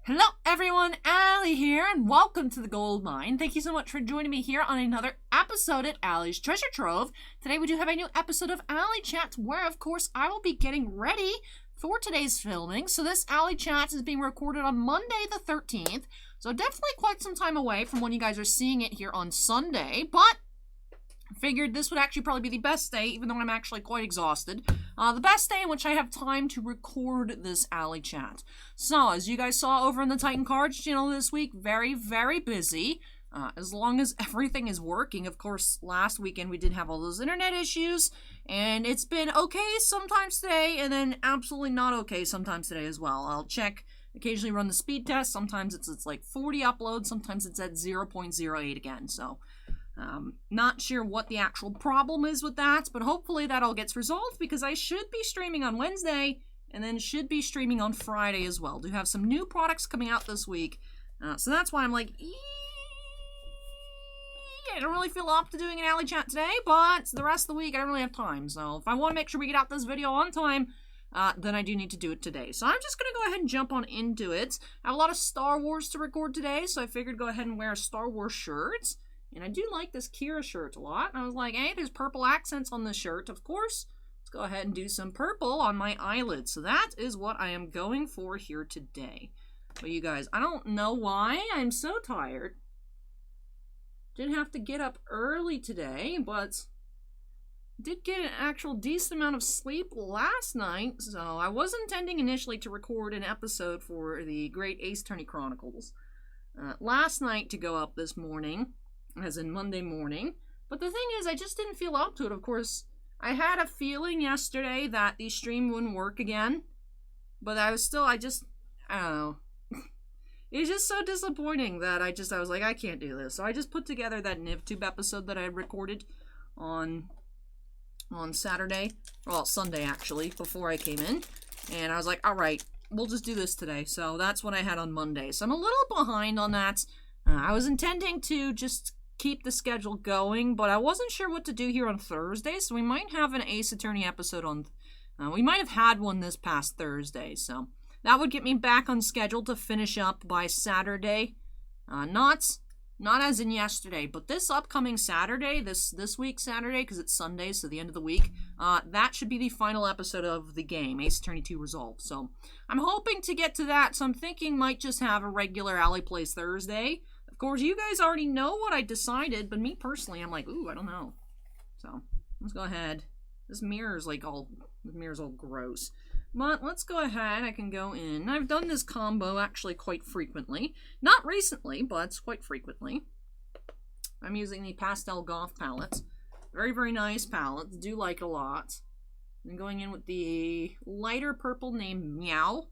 Hello everyone, Allie here, and welcome to the Gold Mine. Thank you so much for joining me here on another episode at Allie's Treasure Trove. Today we do have a new episode of ALLYCHAT, where of course I will be getting ready for today's filming. So this ALLYCHAT is being recorded on Monday the 13th, so definitely quite some time away from when you guys are seeing it here on Sunday, but I figured this would actually probably be the best day, even though I'm actually quite exhausted. The best day in which I have time to record this ALLYCHAT. So, as you guys saw over on the Titan Cards channel this week, very, very busy. As long as everything is working. Of course, last weekend we did have all those internet issues, and it's been okay sometimes today, and then absolutely not okay sometimes today as well. I'll check, occasionally run the speed test. Sometimes it's like 40 uploads, sometimes it's at 0.08 again, so... not sure what the actual problem is with that, but hopefully that all gets resolved because I should be streaming on Wednesday and then should be streaming on Friday as well. Do have some new products coming out this week, so that's why I'm like, I don't really feel up to doing an ALLYCHAT today, but the rest of the week I don't really have time. So if I want to make sure we get out this video on time, then I do need to do it today. So I'm just going to go ahead and jump on into it. I have a lot of Star Wars to record today, so I figured go ahead and wear a Star Wars shirt. And I do like this Kira shirt a lot. And I was like, hey, there's purple accents on this shirt, of course. Let's go ahead and do some purple on my eyelids. So that is what I am going for here today. But you guys, I don't know why I'm so tired. Didn't have to get up early today, but did get an actual decent amount of sleep last night. So I was intending initially to record an episode for the Great Ace Attorney Chronicles last night to go up this morning. As in Monday morning. But the thing is, I just didn't feel up to it. Of course, I had a feeling yesterday that the stream wouldn't work again. But I don't know. It was just so disappointing that I was like, I can't do this. So I just put together that NivTube episode that I had recorded on Saturday. Well, Sunday actually, before I came in. And I was like, alright, we'll just do this today. So that's what I had on Monday. So I'm a little behind on that. I was intending to just keep the schedule going, but I wasn't sure what to do here on Thursday, so we might have an Ace Attorney episode on... we might have had one this past Thursday, so that would get me back on schedule to finish up by Saturday. Not as in yesterday, but this upcoming Saturday, this week Saturday, because it's Sunday, so the end of the week, that should be the final episode of the game, Ace Attorney 2 Resolve. So I'm hoping to get to that, so I'm thinking might just have a regular Alley Plays Thursday. Of course, you guys already know what I decided, but me personally, I'm like, ooh, I don't know. So, let's go ahead. This mirror's all gross. But let's go ahead, I can go in. I've done this combo actually quite frequently. Not recently, but quite frequently. I'm using the Pastel Goth palette. Very, very nice palette. Do like it a lot. I'm going in with the lighter purple named Meow.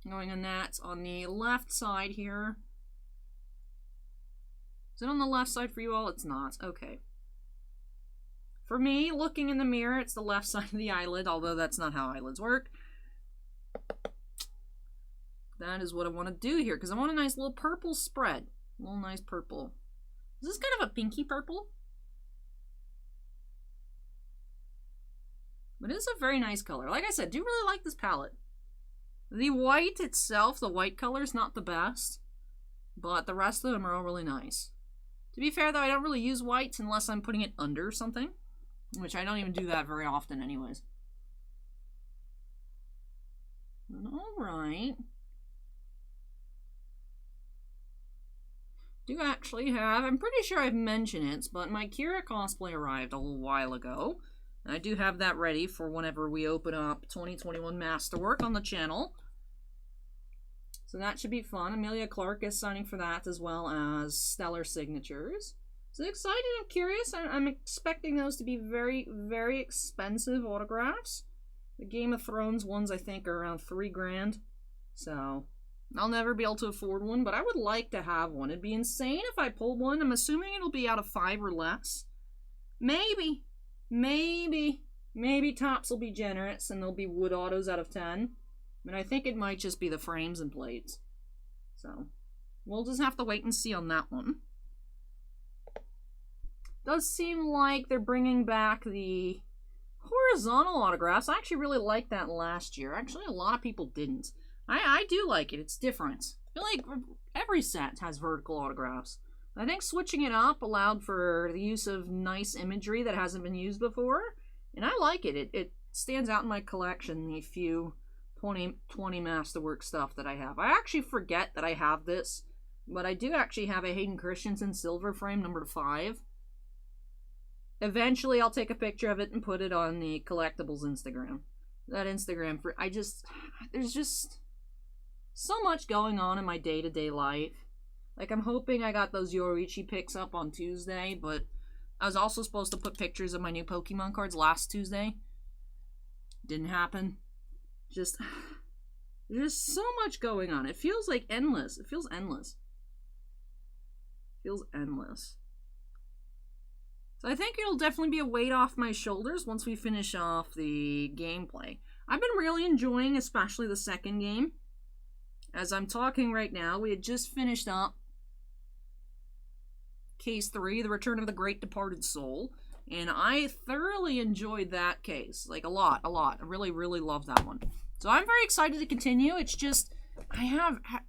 Going on that on the left side here. Is it on the left side for you all? It's not. Okay. For me, looking in the mirror, it's the left side of the eyelid, although that's not how eyelids work. That is what I want to do here, because I want a nice little purple spread. A little nice purple. Is this kind of a pinky purple? But it is a very nice color. Like I said, do really like this palette. The white itself, the white color, is not the best, but the rest of them are all really nice. To be fair, though, I don't really use whites unless I'm putting it under something, which I don't even do that very often anyways. Alright. Do actually have, I'm pretty sure I've mentioned it, but my Kira cosplay arrived a little while ago. And I do have that ready for whenever we open up 2021 Masterwork on the channel. So that should be fun. Amelia Clark is signing for that, as well as Stellar Signatures. So excited, I'm curious. I'm expecting those to be very, very expensive autographs. The Game of Thrones ones, I think, are around $3 grand. So I'll never be able to afford one, but I would like to have one. It'd be insane if I pulled one. I'm assuming it'll be out of 5 or less. Maybe tops will be generous and there'll be wood autos out of 10. But I think it might just be the frames and plates. So, we'll just have to wait and see on that one. Does seem like they're bringing back the horizontal autographs. I actually really liked that last year. Actually, a lot of people didn't. I do like it. It's different. I feel like every set has vertical autographs. I think switching it up allowed for the use of nice imagery that hasn't been used before, and I like it. It stands out in my collection, the few 20 Masterwork stuff that I have. I actually forget that I have this, but I do actually have a Hayden Christensen silver frame number 5. Eventually, I'll take a picture of it and put it on the collectibles Instagram. That Instagram, there's just so much going on in my day-to-day life. Like, I'm hoping I got those Yoruichi pics up on Tuesday, but I was also supposed to put pictures of my new Pokemon cards last Tuesday. Didn't happen. There's so much going on. It feels like endless. It feels endless. So I think it'll definitely be a weight off my shoulders once we finish off the gameplay. I've been really enjoying especially the second game. As I'm talking right now, we had just finished up Case 3, The Return of the Great Departed Soul, and I thoroughly enjoyed that case. Like, a lot. I really, really love that one. So I'm very excited to continue. It's just,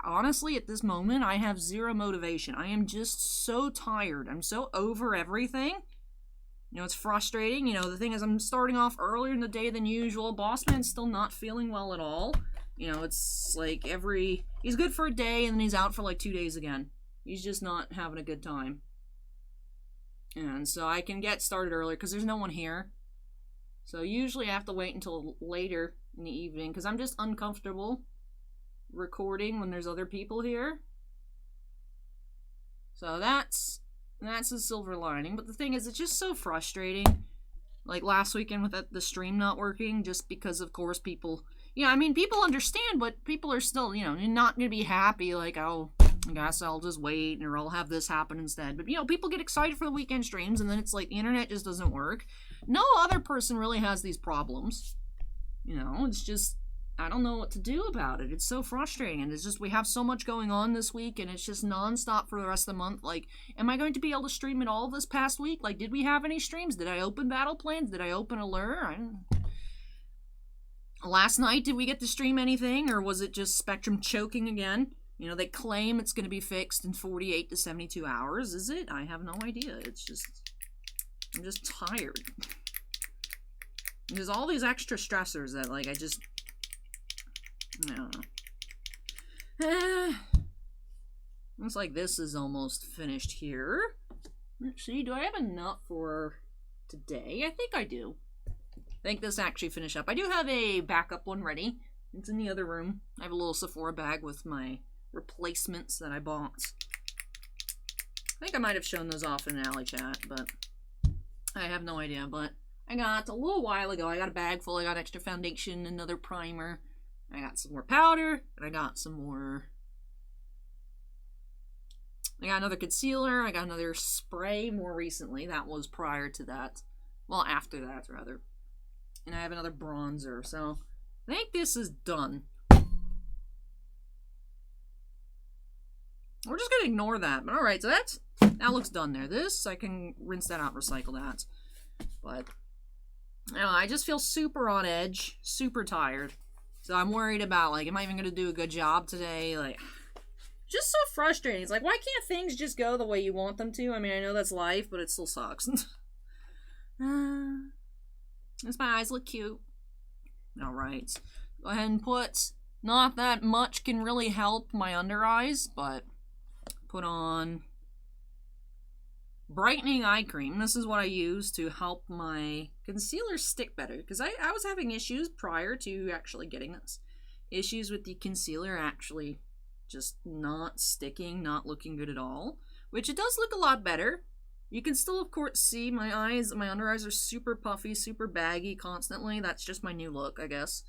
honestly, at this moment, I have zero motivation. I am just so tired. I'm so over everything. You know, it's frustrating. You know, the thing is, I'm starting off earlier in the day than usual. Bossman's still not feeling well at all. You know, it's like he's good for a day, and then he's out for like 2 days again. He's just not having a good time. And so I can get started earlier because there's no one here. So usually I have to wait until later in the evening because I'm just uncomfortable recording when there's other people here. So that's a silver lining. But the thing is, it's just so frustrating. Like last weekend with the stream not working, just because of course people, I mean, people understand, but people are still, not going to be happy like, oh, I guess I'll just wait or I'll have this happen instead. But, people get excited for the weekend streams and then it's like the internet just doesn't work. No other person really has these problems. It's just, I don't know what to do about it. It's so frustrating. And it's just, we have so much going on this week and it's just nonstop for the rest of the month. Like, am I going to be able to stream at all this past week? Like, did we have any streams? Did I open Battle Plans? Did I open Allure? Last night, did we get to stream anything? Or was it just Spectrum choking again? They claim it's going to be fixed in 48 to 72 hours. Is it? I have no idea. I'm just tired. There's all these extra stressors that, like, I don't know. Looks like this is almost finished here. Let's see, do I have enough for today? I think I do. I think this actually finished up. I do have a backup one ready. It's in the other room. I have a little Sephora bag with my replacements that I bought. I think I might have shown those off in an ALLYCHAT, but I have no idea. But I got a little while ago, I got a bag full. I got extra foundation, another primer. I got some more powder, and I got some more. I got another concealer. I got another spray more recently. That was prior to that. Well, after that, rather. And I have another bronzer. So I think this is done. We're just going to ignore that. But alright, so that looks done there. This, I can rinse that out and recycle that. But, I don't know, I just feel super on edge. Super tired. So I'm worried about, like, am I even going to do a good job today? Like, just so frustrating. It's like, why can't things just go the way you want them to? I mean, I know that's life, but it still sucks. Does my eyes look cute? Alright. Go ahead and put, not that much can really help my under eyes, but put on brightening eye cream. This is what I use to help my concealer stick better, because I was having issues prior to actually getting this. Issues with the concealer actually just not sticking, not looking good at all, which it does look a lot better. You can still, of course, see my eyes. My under eyes are super puffy, super baggy constantly. That's just my new look, I guess.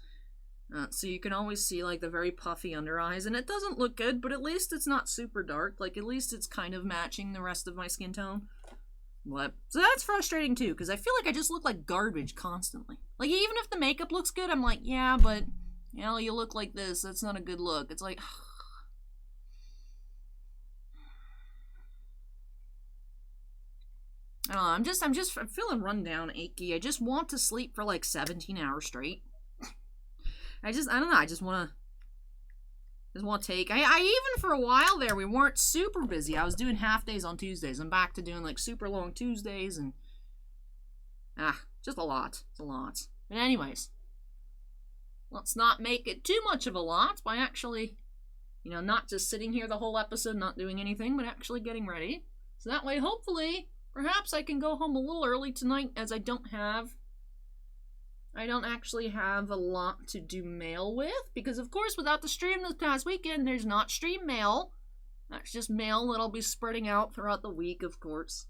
So you can always see, like, the very puffy under eyes, and it doesn't look good, but at least it's not super dark. Like, at least it's kind of matching the rest of my skin tone. But, so that's frustrating, too, because I feel like I just look like garbage constantly. Like, even if the makeup looks good, I'm like, yeah, but, you look like this. That's not a good look. It's like, I don't know, I'm feeling run down, achy. I just want to sleep for, like, 17 hours straight. I don't know, I just want to is what take. I even for a while there, we weren't super busy. I was doing half days on Tuesdays. I'm back to doing like super long Tuesdays and just a lot. It's a lot. But anyways, let's not make it too much of a lot by actually, you know, not just sitting here the whole episode, not doing anything, but actually getting ready. So that way, hopefully, perhaps I can go home a little early tonight, as I don't actually have a lot to do mail with, because of course without the stream this past weekend, there's not stream mail. That's just mail that'll be spreading out throughout the week, of course.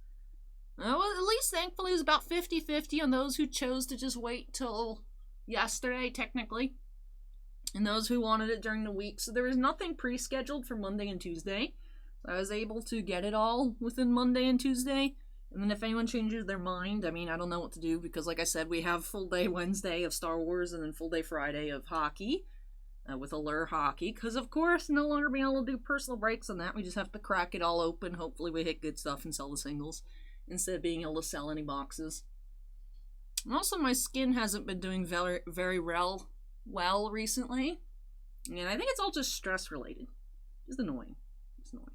Well, at least thankfully it was about 50-50 on those who chose to just wait till yesterday, technically, and those who wanted it during the week. So there was nothing pre-scheduled for Monday and Tuesday. So I was able to get it all within Monday and Tuesday. And then if anyone changes their mind, I mean, I don't know what to do, because like I said, we have full day Wednesday of Star Wars and then full day Friday of hockey, with Allure Hockey, because of course, no longer being able to do personal breaks on that, we just have to crack it all open. Hopefully we hit good stuff and sell the singles, instead of being able to sell any boxes. And also, my skin hasn't been doing very well recently, and I think it's all just stress related. Just annoying. It's annoying.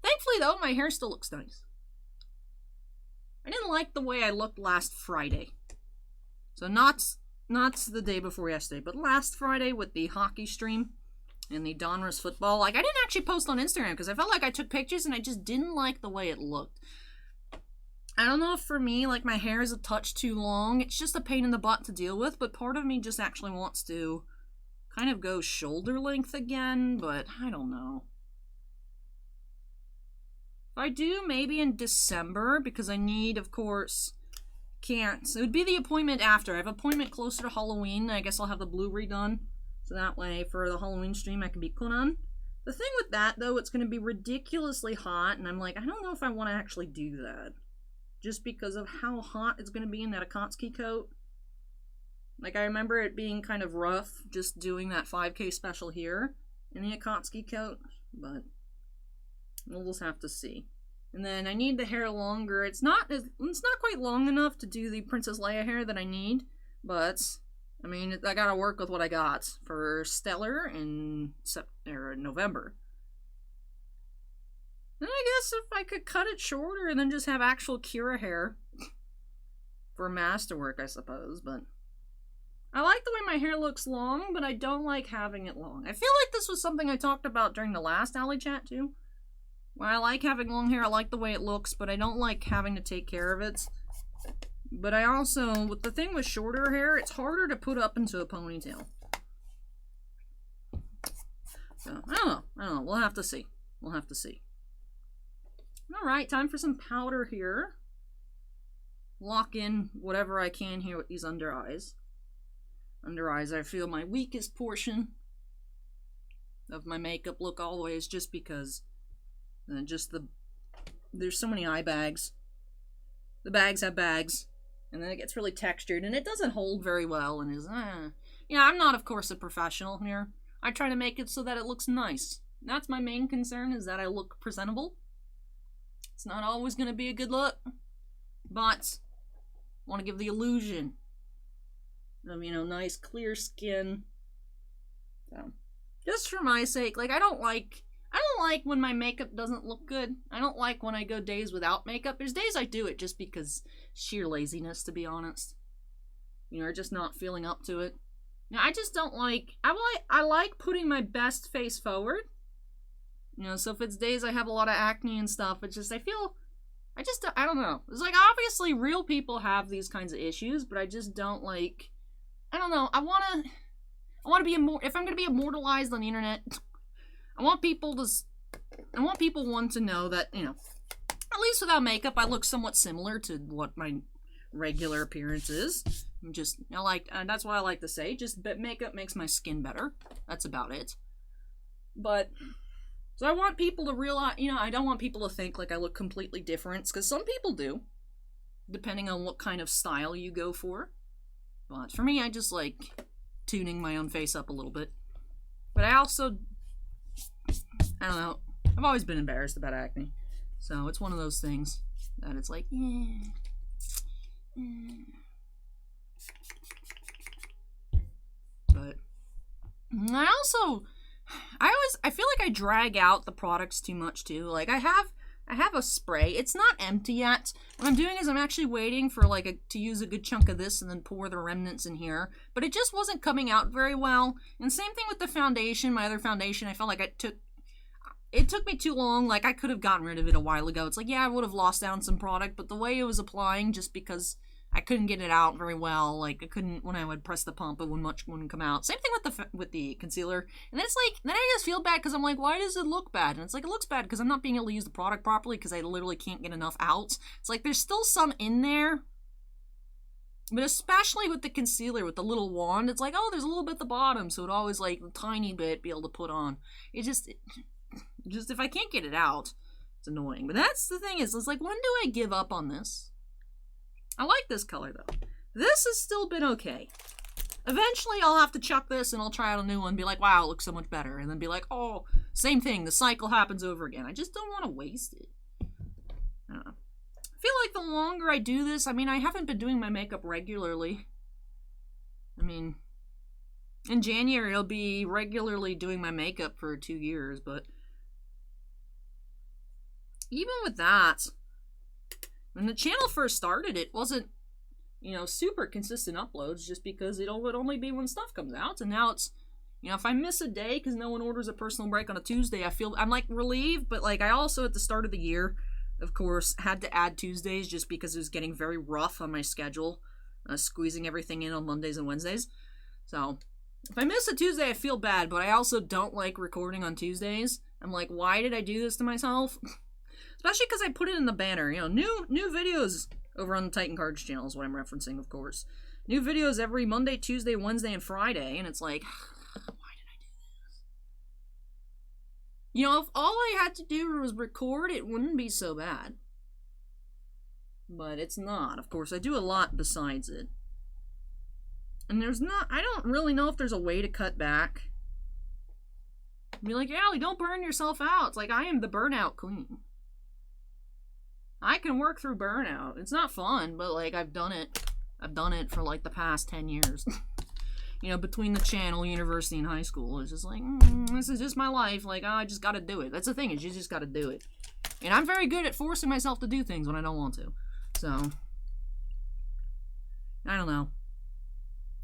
Thankfully though, my hair still looks nice. I didn't like the way I looked last Friday. So not the day before yesterday, but last Friday with the hockey stream and the Donruss football. Like, I didn't actually post on Instagram because I felt like I took pictures and I just didn't like the way it looked. I don't know if for me, like, my hair is a touch too long. It's just a pain in the butt to deal with, but part of me just actually wants to kind of go shoulder length again, but I don't know. If I do, maybe in December, because I need, of course, can't. So it would be the appointment after. I have an appointment closer to Halloween. I guess I'll have the blue redone. So that way, for the Halloween stream, I can be Conan. The thing with that, though, it's going to be ridiculously hot, and I'm like, I don't know if I want to actually do that. Just because of how hot it's going to be in that Akatsuki coat. Like, I remember it being kind of rough, just doing that 5K special here in the Akatsuki coat, but we'll just have to see. And then I need the hair longer. It's not quite long enough to do the Princess Leia hair that I need, but I mean, I gotta work with what I got for Stellar in November. And I guess if I could cut it shorter and then just have actual Kira hair for masterwork, I suppose, but I like the way my hair looks long, but I don't like having it long. I feel like this was something I talked about during the last ALLYCHAT too. Well, I like having long hair, I like the way it looks, but I don't like having to take care of it. But I also, with the thing with shorter hair, it's harder to put up into a ponytail. So, I don't know, we'll have to see. We'll have to see. Alright, time for some powder here. Lock in whatever I can here with these under eyes. Under eyes, I feel my weakest portion of my makeup look always, just because there's so many eye bags. The bags have bags, and then it gets really textured, and it doesn't hold very well, and is, Yeah, I'm not, of course, a professional here. I try to make it so that it looks nice. That's my main concern, is that I look presentable. It's not always going to be a good look, but I want to give the illusion of, you know, nice, clear skin. So, just for my sake, like, I don't like when my makeup doesn't look good. I don't like when I go days without makeup. There's days I do it just because sheer laziness, to be honest. You know, or just not feeling up to it. You know, I just don't like, I like putting my best face forward. You know, so if it's days I have a lot of acne and stuff, it's just, I don't know. It's like, obviously real people have these kinds of issues, but I just don't like, I don't know, I want to be, if I'm going to be immortalized on the internet, I want people to know that, you know, at least without makeup, I look somewhat similar to what my regular appearance is. That's what I like to say, but makeup makes my skin better. That's about it. But, so I want people to realize, you know, I don't want people to think like I look completely different, because some people do, depending on what kind of style you go for. But for me, I just like tuning my own face up a little bit. But I also, I don't know, I've always been embarrassed about acne. So it's one of those things that it's like, But I I feel like I drag out the products too much too. Like I have a spray. It's not empty yet. What I'm doing is I'm actually waiting for like to use a good chunk of this and then pour the remnants in here. But it just wasn't coming out very well. And same thing with the foundation. My other foundation, I felt like it took me too long. Like I could have gotten rid of it a while ago. It's like, yeah, I would have lost out on some product, but the way it was applying, just because I couldn't get it out very well. Like I couldn't, when I would press the pump, it wouldn't come out. Same thing with the concealer. And then it's like, then I just feel bad because I'm like, why does it look bad? And it's like, it looks bad because I'm not being able to use the product properly because I literally can't get enough out. It's like there's still some in there. But especially with the concealer, with the little wand, it's like, oh, there's a little bit at the bottom, so it always like a tiny bit be able to put on. It just if I can't get it out, it's annoying. But that's the thing is, it's like, when do I give up on this? I like this color, though. This has still been okay. Eventually, I'll have to chuck this, and I'll try out a new one and be like, wow, it looks so much better. And then be like, oh, same thing. The cycle happens over again. I just don't want to waste it. I don't know. I feel like the longer I do this, I mean, I haven't been doing my makeup regularly. I mean, in January, I'll be regularly doing my makeup for 2 years, but even with that, when the channel first started, it wasn't, you know, super consistent uploads just because it would only be when stuff comes out. And now it's, you know, if I miss a day because no one orders a personal break on a Tuesday, I'm like relieved. But like I also at the start of the year, of course, had to add Tuesdays just because it was getting very rough on my schedule, squeezing everything in on Mondays and Wednesdays. So if I miss a Tuesday, I feel bad, but I also don't like recording on Tuesdays. I'm like, why did I do this to myself? Especially because I put it in the banner, you know, new videos over on the Titan Cards channel is what I'm referencing, of course. New videos every Monday, Tuesday, Wednesday, and Friday, and it's like, why did I do this? You know, if all I had to do was record, it wouldn't be so bad. But it's not. Of course, I do a lot besides it. And I don't really know if there's a way to cut back. Be like, Allie, don't burn yourself out. It's like, I am the burnout queen. I can work through burnout. It's not fun, but like I've done it. I've done it for like the past 10 years. You know, between the channel, university, and high school, it's just like, this is just my life. Like, oh, I just gotta do it. That's the thing, is you just gotta do it. And I'm very good at forcing myself to do things when I don't want to. So, I don't know.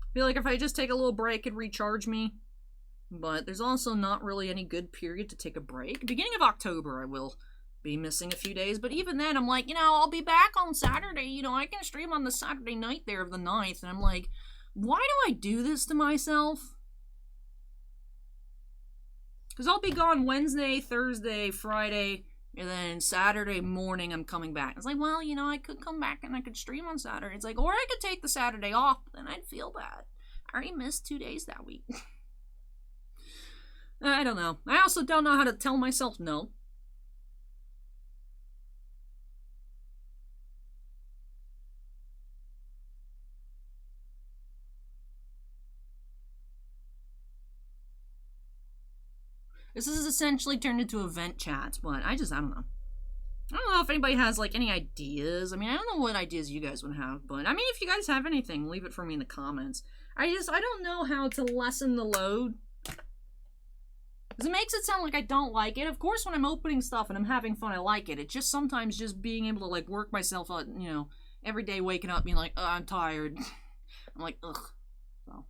I feel like if I just take a little break, it'd recharge me. But there's also not really any good period to take a break. Beginning of October, I will be missing a few days, but even then I'm like, you know, I'll be back on Saturday, you know, I can stream on the Saturday night there of the 9th, and I'm like, why do I do this to myself? Because I'll be gone Wednesday, Thursday, Friday, and then Saturday morning I'm coming back. It's like, well, you know, I could come back and I could stream on Saturday. It's like, or I could take the Saturday off, but then I'd feel bad. I already missed 2 days that week. I don't know. I also don't know how to tell myself no. This is essentially turned into a Ventchat, but I don't know. I don't know if anybody has, like, any ideas. I mean, I don't know what ideas you guys would have, but, I mean, if you guys have anything, leave it for me in the comments. I don't know how to lessen the load. Because it makes it sound like I don't like it. Of course, when I'm opening stuff and I'm having fun, I like it. It's just sometimes just being able to, like, work myself out, you know, every day waking up being like, oh, I'm tired. I'm like, ugh. So.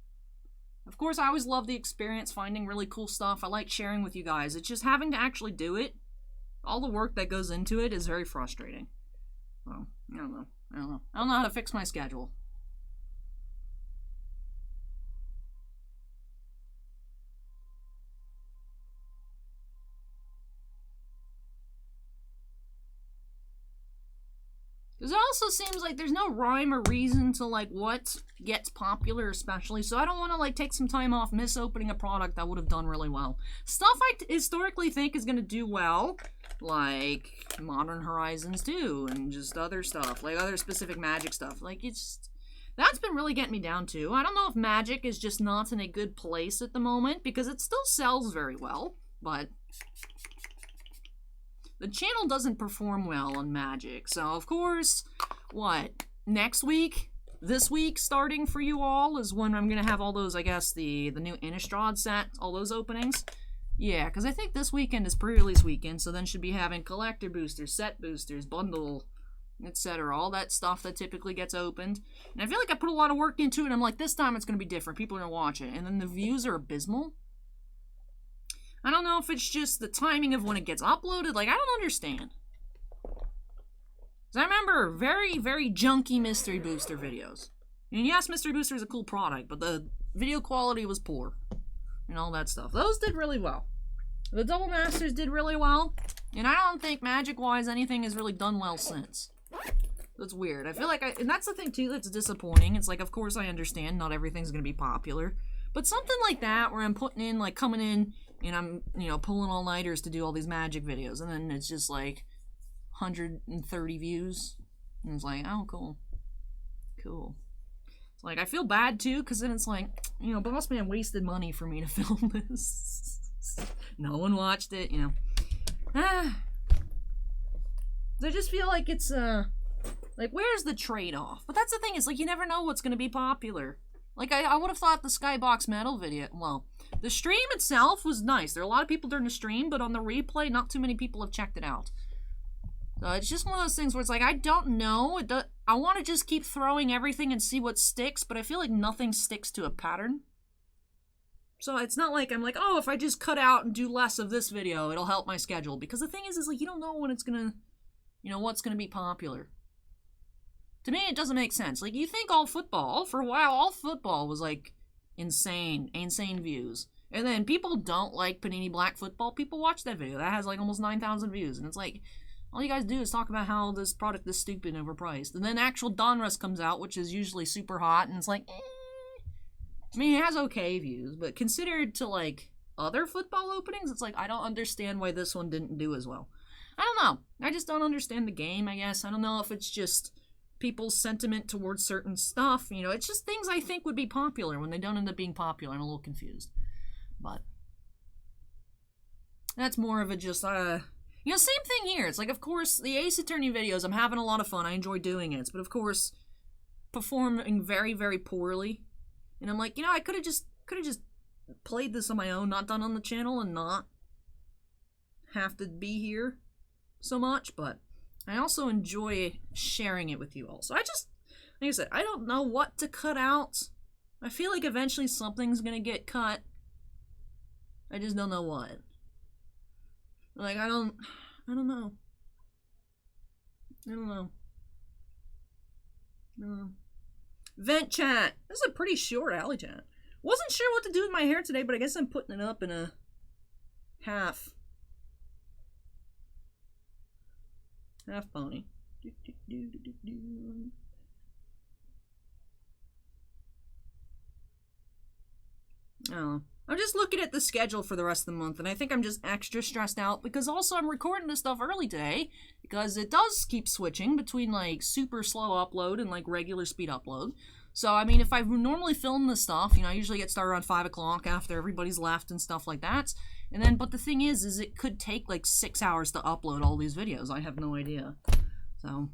Of course, I always love the experience, finding really cool stuff. I like sharing with you guys. It's just having to actually do it. All the work that goes into it is very frustrating. Well, I don't know. I don't know how to fix my schedule. Because it also seems like there's no rhyme or reason to, like, what gets popular especially. So I don't want to, like, take some time off, miss opening a product that would have done really well. Stuff I historically think is going to do well, like Modern Horizons 2 and just other stuff, like other specific Magic stuff. Like, that's been really getting me down too. I don't know if Magic is just not in a good place at the moment because it still sells very well, but the channel doesn't perform well on Magic. So, of course, next week, this week, starting for you all, is when I'm going to have all those, I guess, the new Innistrad set, all those openings. Yeah, because I think this weekend is pre-release weekend, so then should be having collector boosters, set boosters, bundle, etc. All that stuff that typically gets opened. And I feel like I put a lot of work into it, and I'm like, this time it's going to be different. People are going to watch it. And then the views are abysmal. I don't know if it's just the timing of when it gets uploaded. Like, I don't understand. Because I remember very, very junky Mystery Booster videos. I mean, yes, Mystery Booster is a cool product, but the video quality was poor. And all that stuff. Those did really well. The Double Masters did really well. And I don't think, magic-wise, anything has really done well since. That's weird. I feel like and that's the thing, too, that's disappointing. It's like, of course I understand not everything's going to be popular. But something like that, where I'm putting in, like, coming in, and I'm, you know, pulling all-nighters to do all these magic videos. And then it's just, like, 130 views. And it's like, oh, cool. Cool. It's like, I feel bad, too, because then it's like, you know, Boss Man wasted money for me to film this. No one watched it, you know. I just feel like it's, like, where's the trade-off? But that's the thing, is, like, you never know what's going to be popular. Like, I would have thought the Skybox Metal video, well, the stream itself was nice. There are a lot of people during the stream, but on the replay, not too many people have checked it out. So it's just one of those things where it's like, I don't know. I want to just keep throwing everything and see what sticks, but I feel like nothing sticks to a pattern. So it's not like I'm like, oh, if I just cut out and do less of this video, it'll help my schedule. Because the thing is like, you don't know when it's gonna, you know, what's gonna be popular. To me, it doesn't make sense. Like, you think all football, for a while, all football was like insane views. And then people don't like Panini Black Football. People watch that video. That has like almost 9,000 views. And it's like, all you guys do is talk about how this product is stupid and overpriced. And then actual Donruss comes out, which is usually super hot, and it's like, I mean, it has okay views, but considered to, like, other football openings, it's like, I don't understand why this one didn't do as well. I don't know. I just don't understand the game, I guess. I don't know if it's just people's sentiment towards certain stuff. You know, it's just things I think would be popular when they don't end up being popular. I'm a little confused. But that's more of a just, you know, same thing here. It's like, of course, the Ace Attorney videos, I'm having a lot of fun. I enjoy doing it. But, of course, performing very, very poorly. And I'm like, you know, I could have just played this on my own, not done on the channel, and not have to be here so much. But I also enjoy sharing it with you all. So I just, like I said, I don't know what to cut out. I feel like eventually something's going to get cut. I just don't know what. Like, I don't know. Ventchat. This is a pretty short ALLYCHAT. Wasn't sure what to do with my hair today, but I guess I'm putting it up in a half pony. I don't know. I'm just looking at the schedule for the rest of the month, and I think I'm just extra stressed out because also I'm recording this stuff early today because it does keep switching between, like, super slow upload and, like, regular speed upload. So, I mean, if I normally film this stuff, you know, I usually get started around 5 o'clock after everybody's left and stuff like that. And then, but the thing is it could take, like, 6 hours to upload all these videos. I have no idea. So,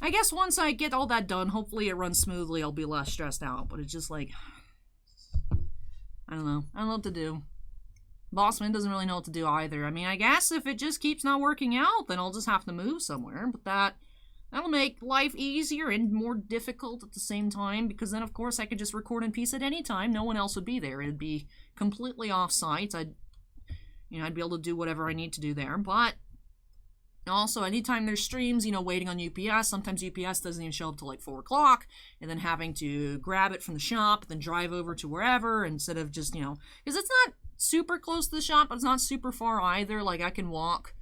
I guess once I get all that done, hopefully it runs smoothly, I'll be less stressed out. But it's just, like, I don't know. I don't know what to do. Bossman doesn't really know what to do either. I mean, I guess if it just keeps not working out, then I'll just have to move somewhere. But that'll make life easier and more difficult at the same time, because then, of course, I could just record in peace at any time. No one else would be there. It'd be completely off-site. I'd be able to do whatever I need to do there. But also, anytime there's streams, you know, waiting on UPS, sometimes UPS doesn't even show up till like 4 o'clock, and then having to grab it from the shop, then drive over to wherever, instead of just, you know, because it's not super close to the shop, but it's not super far either. Like, I can walk,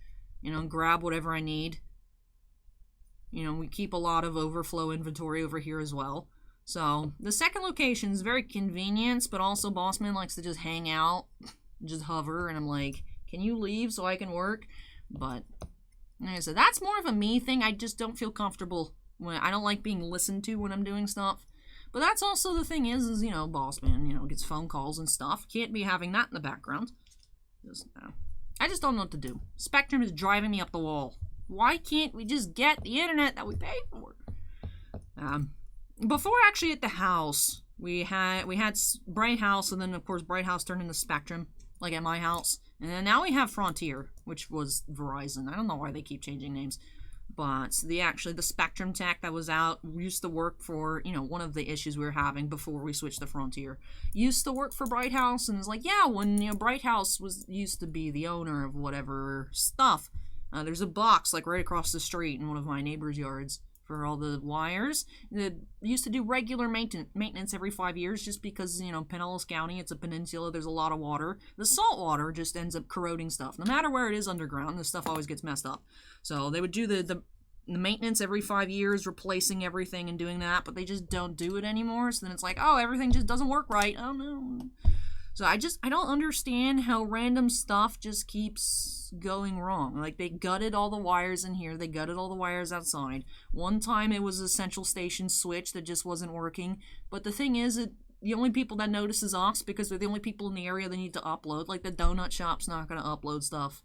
you know, and grab whatever I need. You know, we keep a lot of overflow inventory over here as well. So, the second location is very convenient, but also Bossman likes to just hang out, just hover, and I'm like, can you leave so I can work? But like I said, that's more of a me thing. I just don't feel comfortable when I don't like being listened to when I'm doing stuff. But that's also the thing is you know, Bossman, you know, gets phone calls and stuff. Can't be having that in the background. I just don't know what to do. Spectrum is driving me up the wall. Why can't we just get the internet that we pay for? Before actually at the house, we had Bright House, and then of course Bright House turned into Spectrum, like at my house. And then now we have Frontier, which was Verizon. I don't know why they keep changing names. But the Spectrum tech that was out used to work for, you know, one of the issues we were having before we switched to Frontier. Used to work for Bright House, and it's like, yeah, when, you know, Bright House used to be the owner of whatever stuff. There's a box, like, right across the street in one of my neighbor's yards for all the wires. It used to do regular maintenance every 5 years just because, you know, Pinellas County, it's a peninsula, there's a lot of water. The salt water just ends up corroding stuff. No matter where it is underground, this stuff always gets messed up. So they would do the maintenance every 5 years, replacing everything and doing that, but they just don't do it anymore. So then it's like, oh, everything just doesn't work right. Oh, no. So I don't understand how random stuff just keeps going wrong. Like, they gutted all the wires in here. They gutted all the wires outside. One time it was a central station switch that just wasn't working. But the thing is, the only people that notice is us because they're the only people in the area that need to upload. Like, the donut shop's not going to upload stuff.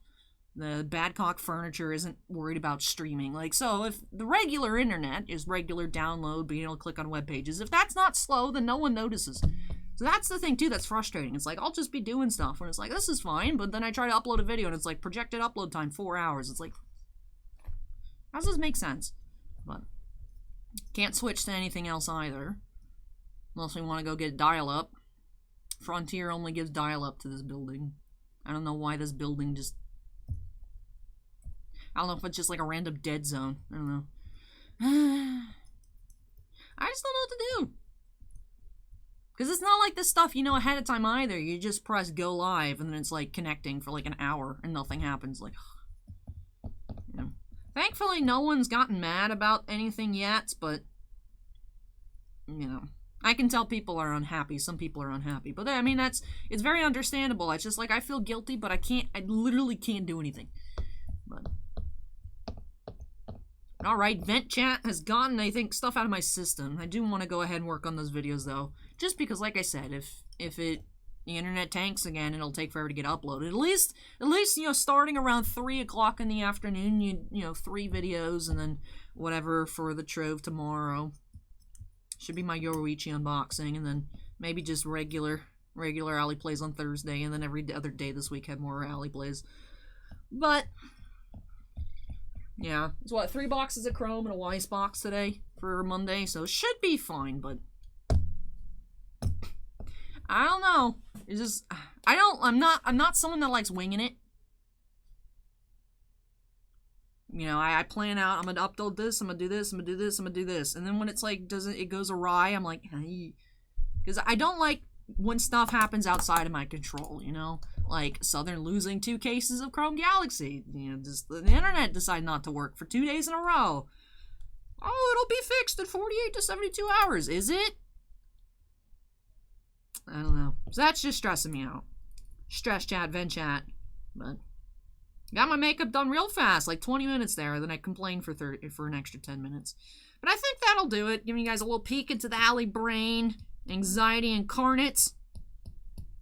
The Badcock Furniture isn't worried about streaming. Like, so if the regular internet is regular download, being able to click on web pages, if that's not slow, then no one notices. So that's the thing, too, that's frustrating. It's like, I'll just be doing stuff, and it's like, this is fine, but then I try to upload a video, and it's like, projected upload time, 4 hours. It's like, how does this make sense? But, can't switch to anything else either. Unless we want to go get dial-up. Frontier only gives dial-up to this building. I don't know why this building just... I don't know if it's just like a random dead zone. I don't know. I just don't know what to do. Because it's not like this stuff you know ahead of time either. You just press go live and then it's like connecting for like an hour and nothing happens. Like, you know. Thankfully, no one's gotten mad about anything yet, but, you know, I can tell people are unhappy. Some people are unhappy. But, I mean, it's very understandable. It's just like I feel guilty, but I literally can't do anything. But, alright, Ventchat has gotten, I think, stuff out of my system. I do want to go ahead and work on those videos, though. Just because, like I said, if the internet tanks again, it'll take forever to get uploaded. At least, you know, starting around 3 o'clock in the afternoon, you know, 3 videos, and then whatever for the Trove tomorrow. Should be my Yoruichi unboxing, and then maybe just regular Alley Plays on Thursday, and then every other day this week have more Alley Plays. But... yeah, it's what, 3 boxes of Chrome and a Wise box today for Monday, so it should be fine, but I don't know. It's just, I'm not someone that likes winging it. You know, I plan out, I'm gonna upload this, I'm gonna do this, I'm gonna do this, I'm gonna do this, and then when it's like, it goes awry, I'm like, because I don't like when stuff happens outside of my control, you know? Like, Southern losing 2 cases of Chrome Galaxy. You know, just the internet decided not to work for 2 days in a row. Oh, it'll be fixed in 48 to 72 hours. Is it? I don't know. So that's just stressing me out. Stress chat, Ventchat. But got my makeup done real fast, like 20 minutes there. Then I complained for an extra 10 minutes. But I think that'll do it. Giving you guys a little peek into the Alley brain. Anxiety incarnate.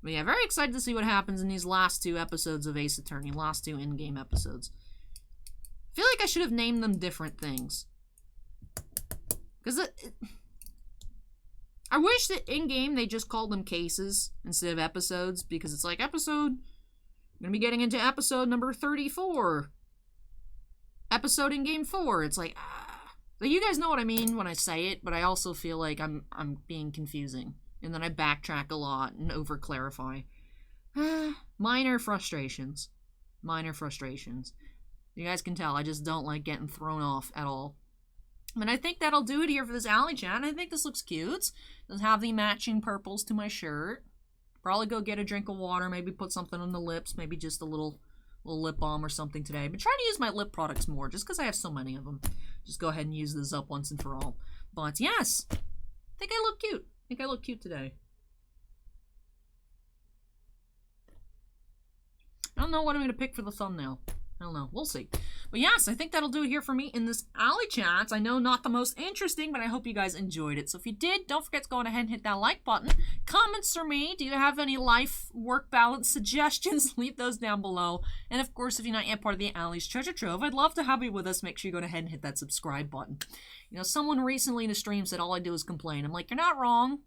But yeah, very excited to see what happens in these last 2 episodes of Ace Attorney. Last 2 in-game episodes. I feel like I should have named them different things. Because I wish that in-game they just called them cases instead of episodes. Because it's like episode... I'm going to be getting into episode number 34. Episode in-game 4. It's like... So you guys know what I mean when I say it. But I also feel like I'm being confusing. And then I backtrack a lot and over-clarify. Minor frustrations. Minor frustrations. You guys can tell, I just don't like getting thrown off at all. And I think that'll do it here for this Alley Chat. I think this looks cute. Does have the matching purples to my shirt. Probably go get a drink of water, maybe put something on the lips, maybe just a little lip balm or something today. I've been trying to use my lip products more, just because I have so many of them. Just go ahead and use this up once and for all. But yes, I think I look cute. I think I look cute today. I don't know what I'm going to pick for the thumbnail. I don't know. We'll see. But yes, I think that'll do it here for me in this Alley Chat. I know not the most interesting, but I hope you guys enjoyed it. So if you did, don't forget to go ahead and hit that like button. Comments for me. Do you have any life-work balance suggestions? Leave those down below. And of course, if you're not yet part of the Alley's Treasure Trove, I'd love to have you with us. Make sure you go ahead and hit that subscribe button. You know, someone recently in a stream said all I do is complain. I'm like, you're not wrong.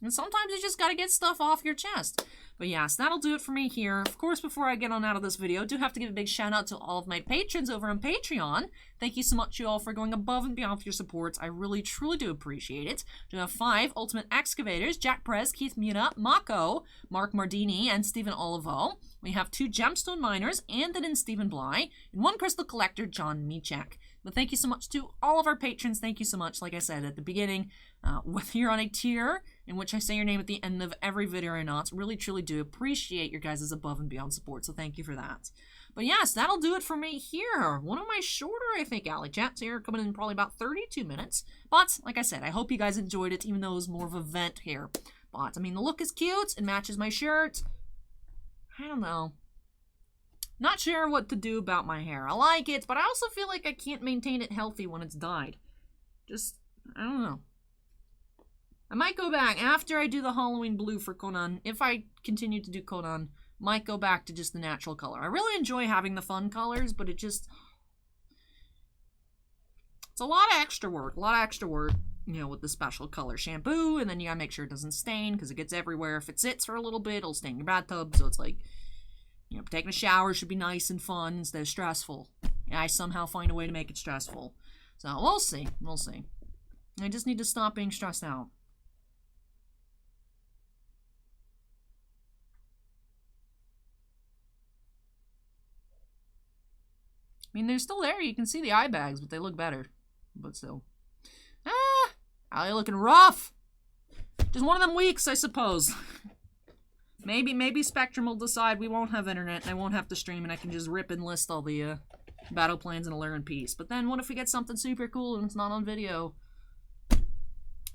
And sometimes you just gotta get stuff off your chest. But yes, that'll do it for me here. Of course, before I get on out of this video, I do have to give a big shout out to all of my patrons over on Patreon. Thank you so much, you all, for going above and beyond for your support. I really, truly do appreciate it. We have 5 Ultimate Excavators: Jack Perez, Keith Muna, Mako, Mark Mardini, and Stephen Olivo. We have 2 Gemstone Miners, Andon and Stephen Bly, and 1 Crystal Collector, John Michek. But thank you so much to all of our patrons. Thank you so much, like I said at the beginning, whether you're on a tier in which I say your name at the end of every video or not, really truly do appreciate your guys' above and beyond support, so thank you for that. But yes, that'll do it for me here. One of my shorter, I think, Alley Chats here, coming in probably about 32 minutes. But, like I said, I hope you guys enjoyed it, even though it was more of a vent here. But, I mean, the look is cute, it matches my shirt. I don't know. Not sure what to do about my hair. I like it, but I also feel like I can't maintain it healthy when it's dyed. Just, I don't know. I might go back after I do the Halloween blue for Conan. If I continue to do Conan, might go back to just the natural color. I really enjoy having the fun colors, but it just... It's a lot of extra work. You know, with the special color shampoo, and then you gotta make sure it doesn't stain, because it gets everywhere. If it sits for a little bit, it'll stain your bathtub, so it's like... You know, taking a shower should be nice and fun instead of stressful. And I somehow find a way to make it stressful. So, we'll see. We'll see. I just need to stop being stressed out. I mean, they're still there. You can see the eye bags, but they look better. But still. Allie looking rough. Just one of them weeks, I suppose. Maybe Spectrum will decide we won't have internet and I won't have to stream and I can just rip and list all the battle plans in a layer in peace. But then what if we get something super cool and it's not on video?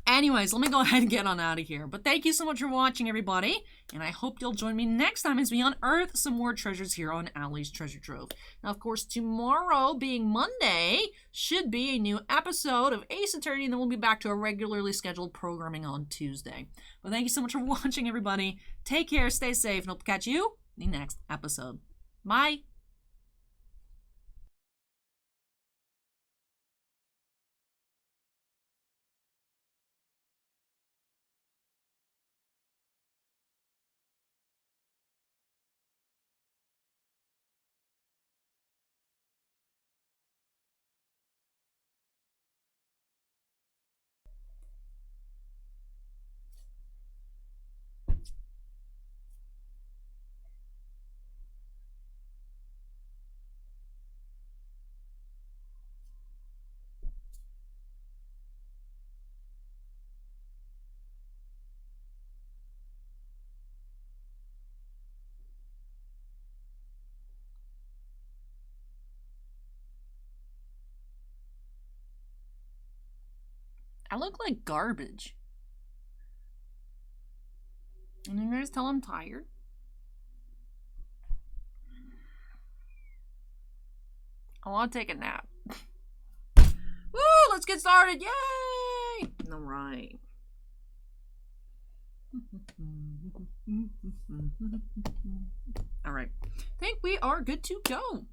Anyways, let me go ahead and get on out of here. But thank you so much for watching, everybody. And I hope you'll join me next time as we unearth some more treasures here on Allie's Treasure Trove. Now, of course, tomorrow, being Monday, should be a new episode of Ace Attorney, and then we'll be back to our regularly scheduled programming on Tuesday. But thank you so much for watching, everybody. Take care, stay safe, and hope to catch you in the next episode. Bye! I look like garbage. And you guys tell I'm tired? I want to take a nap. Woo! Let's get started! Yay! Alright. Alright. I think we are good to go.